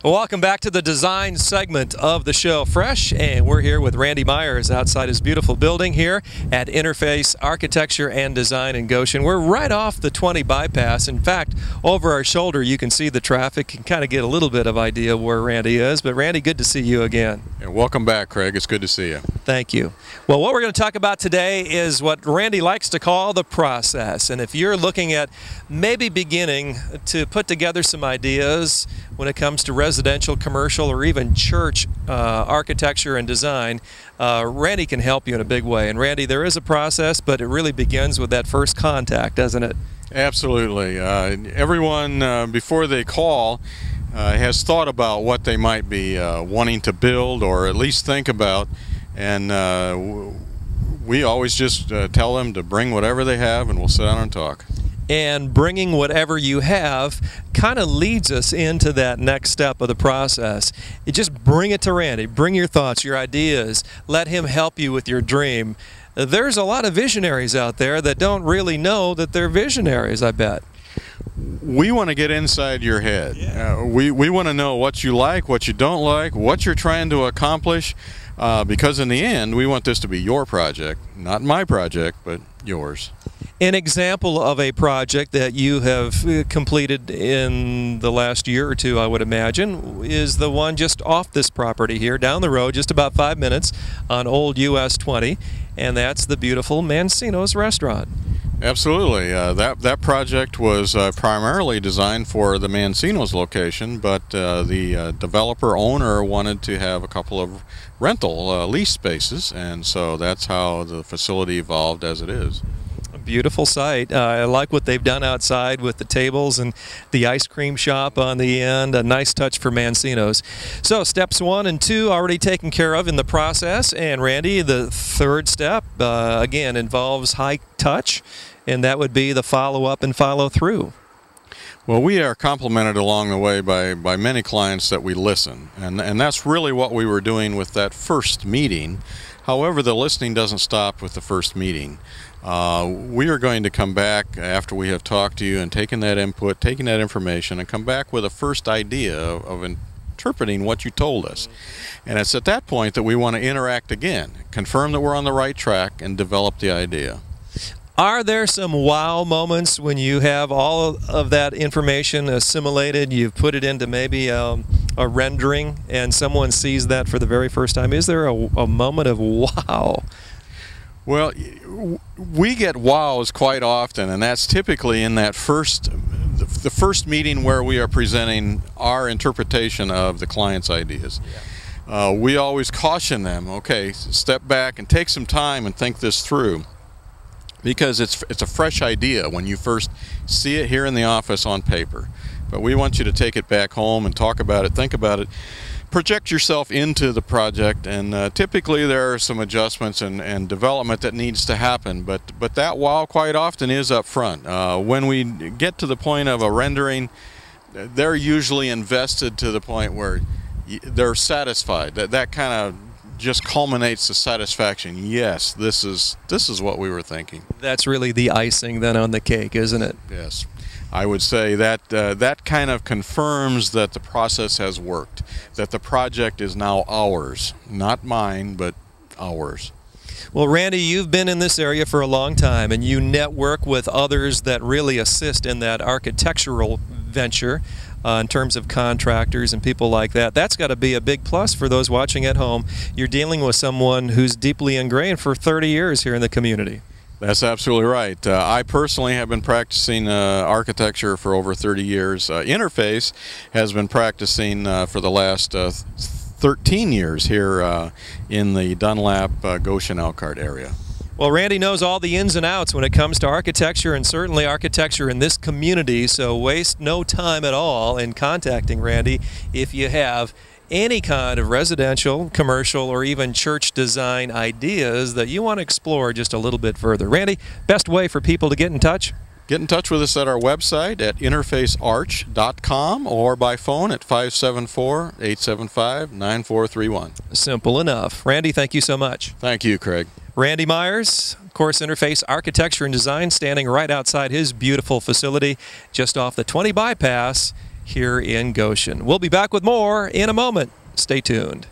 Welcome back to the design segment of the show, Fresh, and we're here with Randy Myers outside his beautiful building here at Interface Architecture and Design in Goshen. We're right off the 20 bypass. In fact, over our shoulder you can see the traffic and kind of get a little bit of idea where Randy is. But Randy, good to see you again. And welcome back, Craig. It's good to see you. Thank you. Well, what we're going to talk about today is what Randy likes to call the process. And if you're looking at maybe beginning to put together some ideas when it comes to residential, commercial, or even church architecture and design, Randy can help you in a big way. And Randy, there is a process, but it really begins with that first contact, doesn't it? Absolutely. Everyone, before they call, has thought about what they might be wanting to build or at least think about. And we always just tell them to bring whatever they have and we'll sit down and talk. And bringing whatever you have kind of leads us into that next step of the process. You just bring it to Randy. Bring your thoughts, your ideas. Let him help you with your dream. There's a lot of visionaries out there that don't really know that they're visionaries, I bet. We want to get inside your head. Yeah. We want to know what you like, what you don't like, what you're trying to accomplish, because in the end, we want this to be your project, not my project, but yours. An example of a project that you have completed in the last year or two, I would imagine, is the one just off this property here, down the road, just about 5 minutes on Old US 20, and that's the beautiful Mancino's restaurant. Absolutely. That project was primarily designed for the Mancino's location, but the developer owner wanted to have a couple of rental lease spaces, and so that's how the facility evolved as it is. A beautiful site. I like what they've done outside with the tables and the ice cream shop on the end. A nice touch for Mancino's. So steps 1 and 2 already taken care of in the process, and Randy, the third step again involves high touch, and that would be the follow-up and follow-through. Well, we are complimented along the way by many clients that we listen, and that's really what we were doing with that first meeting. However, the listening doesn't stop with the first meeting. We are going to come back after we have talked to you and taken that input, taken that information, and come back with a first idea of interpreting what you told us. And it's at that point that we want to interact again, confirm that we're on the right track, and develop the idea. Are there some wow moments when you have all of that information assimilated, you've put it into maybe a rendering, and someone sees that for the very first time? Is there a moment of wow? Well, we get wows quite often, and that's typically in that the first meeting where we are presenting our interpretation of the client's ideas. Yeah. We always caution them, okay, step back and take some time and think this through. Because it's a fresh idea when you first see it here in the office on paper. But we want you to take it back home and talk about it, think about it, project yourself into the project, and typically there are some adjustments and development that needs to happen, but that wow quite often is up front. When we get to the point of a rendering, they're usually invested to the point where they're satisfied. That kind of just culminates the satisfaction. Yes, this is what we were thinking. That's really the icing then on the cake, isn't it? Yes. I would say that that kind of confirms that the process has worked, that the project is now ours, not mine, but ours. Well, Randy, you've been in this area for a long time, and you network with others that really assist in that architectural venture in terms of contractors and people like that. That's got to be a big plus for those watching at home. You're dealing with someone who's deeply ingrained for 30 years here in the community. That's absolutely right. I personally have been practicing architecture for over 30 years. Interface has been practicing for the last 13 years here in the Dunlap, Goshen, Elkhart area. Well, Randy knows all the ins and outs when it comes to architecture, and certainly architecture in this community, so waste no time at all in contacting Randy if you have any kind of residential, commercial, or even church design ideas that you want to explore just a little bit further. Randy, best way for people to get in touch? Get in touch with us at our website at interfacearch.com or by phone at 574-875-9431. Simple enough. Randy, thank you so much. Thank you, Craig. Randy Myers, of course, Interface Architecture and Design, standing right outside his beautiful facility just off the 20 bypass here in Goshen. We'll be back with more in a moment. Stay tuned.